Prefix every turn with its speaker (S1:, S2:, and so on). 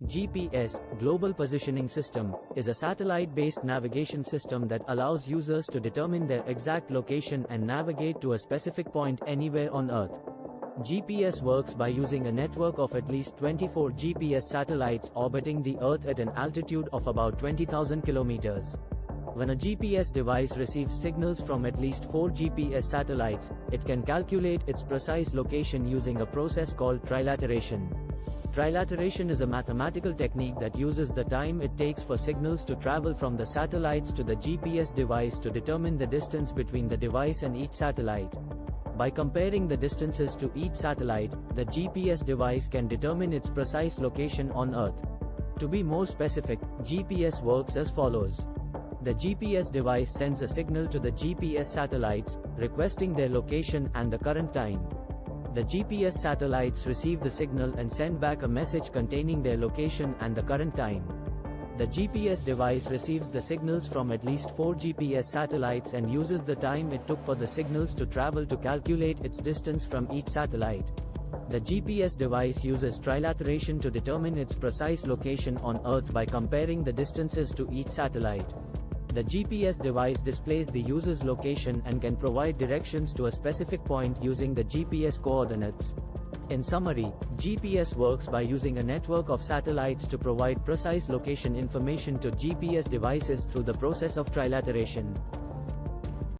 S1: GPS, Global Positioning System, is a satellite-based navigation system that allows users to determine their exact location and navigate to a specific point anywhere on Earth. GPS works by using a network of at least 24 GPS satellites orbiting the Earth at an altitude of about 20,000 kilometers. When a GPS device receives signals from at least 4 GPS satellites, it can calculate its precise location using a process called trilateration. Trilateration is a mathematical technique that uses the time it takes for signals to travel from the satellites to the GPS device to determine the distance between the device and each satellite. By comparing the distances to each satellite, the GPS device can determine its precise location on Earth. To be more specific, GPS works as follows. The GPS device sends a signal to the GPS satellites, requesting their location and the current time. The GPS satellites receive the signal and send back a message containing their location and the current time. The GPS device receives the signals from at least 4 GPS satellites and uses the time it took for the signals to travel to calculate its distance from each satellite. The GPS device uses trilateration to determine its precise location on Earth by comparing the distances to each satellite. The GPS device displays the user's location and can provide directions to a specific point using the GPS coordinates. In summary, GPS works by using a network of satellites to provide precise location information to GPS devices through the process of trilateration.